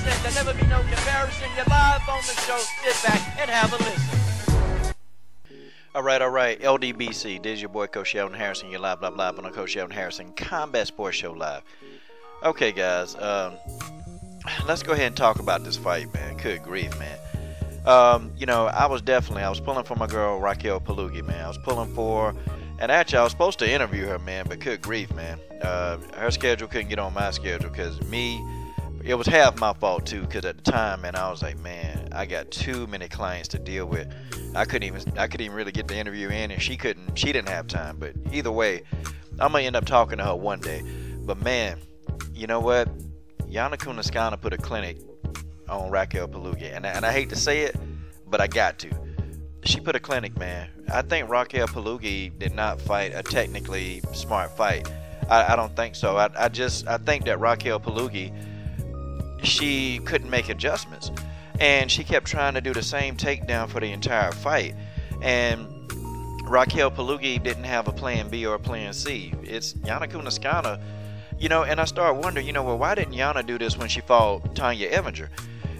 listen. There'll never be no comparison. You're live on the show. Sit back and have a listen. All right. LDBC. This is your boy, Coach Sheldon Harrison. You're live on the Coach Sheldon Harrison Combat Sports Show Live. Okay, guys. Let's go ahead and talk about this fight, man. Good grief, man. I was pulling for my girl, Raquel Palugi, man. I was pulling for her. And actually, I was supposed to interview her, man, but good grief, man. Her schedule couldn't get on my schedule because it was half my fault, too, because at the time, man, I was like, man, I got too many clients to deal with. I couldn't even really get the interview in, and she didn't have time. But either way, I'm going to end up talking to her one day. But, man, you know what? Yana Kunitskaya put a clinic on Raquel Palugi, and I hate to say it, but I got to. She put a clinic, man. I think Raquel Palugi did not fight a technically smart fight. I don't think so. I think that Raquel Palugi, she couldn't make adjustments, and she kept trying to do the same takedown for the entire fight. And Raquel Palugi didn't have a plan B or a plan C. It's Yana Kunitskaya, And I started wondering, why didn't Yana do this when she fought Tanya Evinger?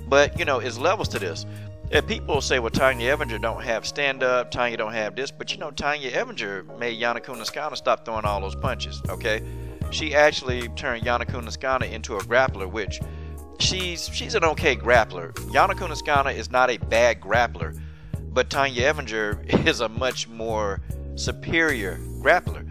But it's levels to this. And people say, well, Tanya Evinger don't have stand-up, Tanya don't have this, but Tanya Evinger made Yana Kunitskaya stop throwing all those punches, okay? She actually turned Yana Kunitskaya into a grappler, which she's an okay grappler. Yana Kunitskaya is not a bad grappler, but Tanya Evinger is a much more superior grappler.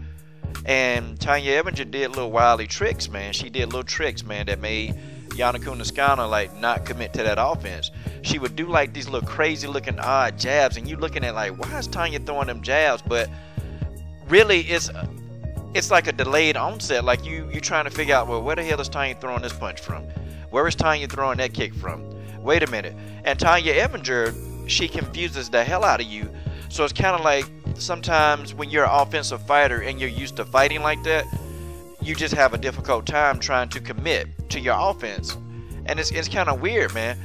And Tanya Evinger did little wily tricks, man. She did little tricks, man, that made Yana Kunitskaya not commit to that offense. She would do these little crazy looking odd jabs, and you looking at why is Tanya throwing them jabs? But really it's like a delayed onset. Like you trying to figure out, well, where the hell is Tanya throwing this punch from? Where is Tanya throwing that kick from? Wait a minute. And Tanya Evinger, she confuses the hell out of you. So it's kind of like sometimes when you're an offensive fighter and you're used to fighting like that, you just have a difficult time trying to commit to your offense. And it's kind of weird, man.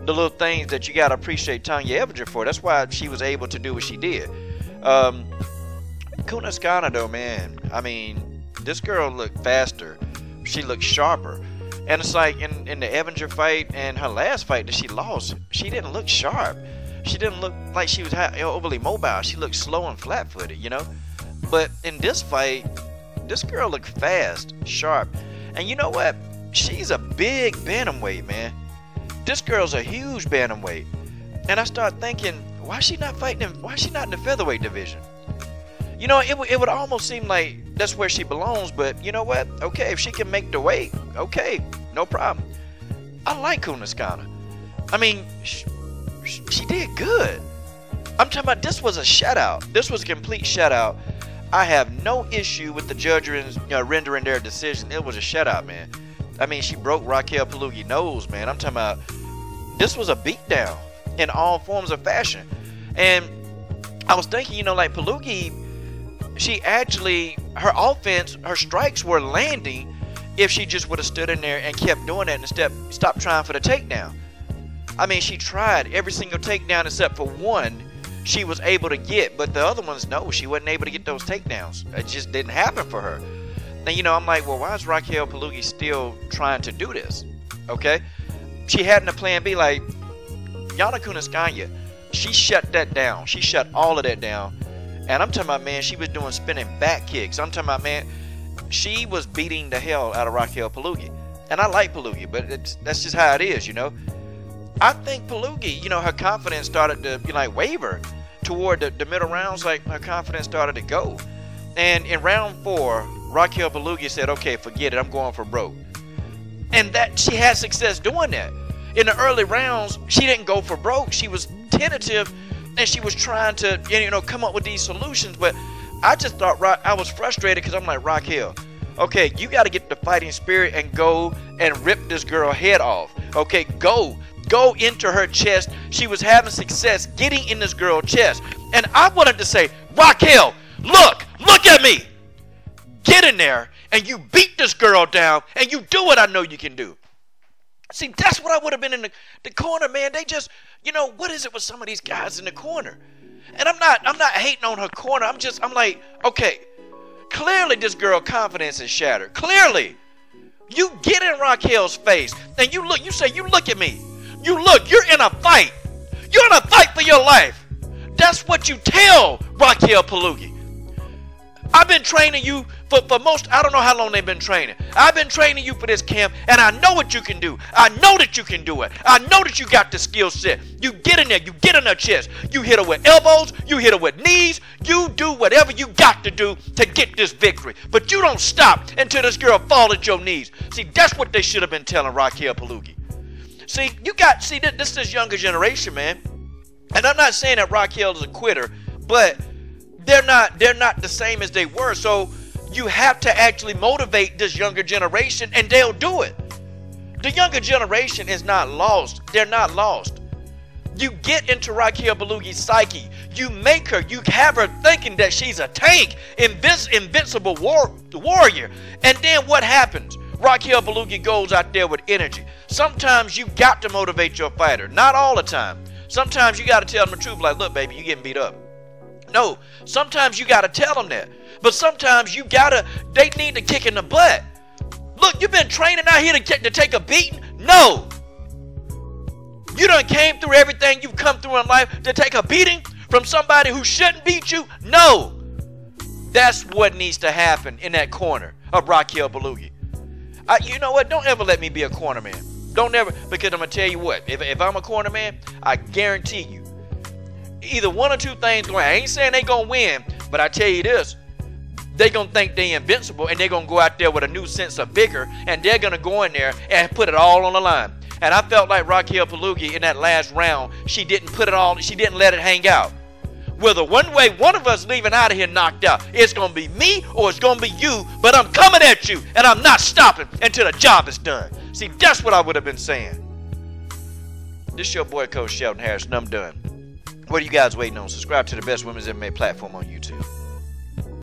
The little things that you got to appreciate Tanya Evinger for. That's why she was able to do what she did. Kunitskaya, though, man, I mean, this girl looked faster. She looked sharper. And it's like in the Evinger fight and her last fight that she lost, she didn't look sharp. She didn't look like she was overly mobile. She looked slow and flat-footed, But in this fight, this girl looked fast, sharp. And you know what? She's a big bantamweight, man. This girl's a huge bantamweight. And I start thinking, why is she not fighting why is she not in the featherweight division? It would almost seem like that's where she belongs, but you know what? Okay, if she can make the weight, okay, no problem. I like Kunitskaya. I mean, she did good. I'm talking about this was a shutout. This was a complete shutout. I have no issue with the judges rendering their decision. It was a shutout, man. I mean, she broke Raquel Palugi's nose, man. I'm talking about this was a beatdown in all forms of fashion. And I was thinking, like Palugi, she actually, her offense, her strikes were landing if she just would have stood in there and kept doing that and stopped trying for the takedown. I mean, she tried every single takedown except for one she was able to get, but the other ones, no, she wasn't able to get those takedowns. It just didn't happen for her. Now, I'm like, well, why is Raquel Palugi still trying to do this? Okay? She hadn't a plan B. Like, Yana Kunitskaya, she shut that down. She shut all of that down. And I'm talking about, man, she was doing spinning back kicks. I'm talking about, man, she was beating the hell out of Raquel Palugi. And I like Palugi, but that's just how it is, I think Palugi, her confidence started to waver toward the middle rounds. Like, her confidence started to go. And in round 4, Raquel Palugi said, okay, forget it, I'm going for broke. And that she had success doing that. In the early rounds, she didn't go for broke. She was tentative, and she was trying to, come up with these solutions. But I just thought, I was frustrated because I'm like, Raquel, okay, you got to get the fighting spirit and go and rip this girl head off. Okay, go into her chest. She was having success getting in this girl's chest. And I wanted to say, Raquel, look at me. Get in there and you beat this girl down and you do what I know you can do. See, that's what I would have been in the corner, man. They just, what is it with some of these guys in the corner? And I'm not hating on her corner. I'm like, okay, clearly this girl's confidence is shattered. Clearly. You get in Raquel's face and you look, you say, you look at me. You look, you're in a fight. You're in a fight for your life. That's what you tell Raquel Palugi. I've been training you for most, I don't know how long they've been training. I've been training you for this camp, and I know what you can do. I know that you can do it. I know that you got the skill set. You get in there, you get in her chest. You hit her with elbows, you hit her with knees. You do whatever you got to do to get this victory. But you don't stop until this girl falls at your knees. See, that's what they should have been telling Raquel Palugi. See, this is younger generation, man. And I'm not saying that Raquel is a quitter, but they're not the same as they were. So you have to actually motivate this younger generation, and they'll do it. The younger generation is not lost. They're not lost. You get into Raquel Palugi's psyche. You make her, you have her thinking that she's a tank, invincible warrior. And then what happens? Raquel Palugi goes out there with energy. Sometimes you got to motivate your fighter. Not all the time. Sometimes you got to tell them the truth, like, look, baby, you getting beat up. No, sometimes you got to tell them that. But sometimes they need to kick in the butt. Look, you've been training out here to take a beating? No. You done came through everything you've come through in life to take a beating from somebody who shouldn't beat you? No. That's what needs to happen in that corner of Raquel Palugi. You know what? Don't ever let me be a corner man. Don't ever, because I'm going to tell you what. If I'm a corner man, I guarantee you, either one or two things going. I ain't saying they gonna win, but I tell you this, they gonna think they invincible, and they gonna go out there with a new sense of vigor, and they're gonna go in there and put it all on the line. And I felt like Raquel Palugi in that last round, she didn't let it hang out. Whether one way one of us leaving out of here knocked out, it's gonna be me or it's gonna be you, but I'm coming at you, and I'm not stopping until the job is done. See, that's what I would have been saying. This your boy, Coach Shelton Harris, and I'm done. What are you guys waiting on? Subscribe to the best women's MMA platform on YouTube.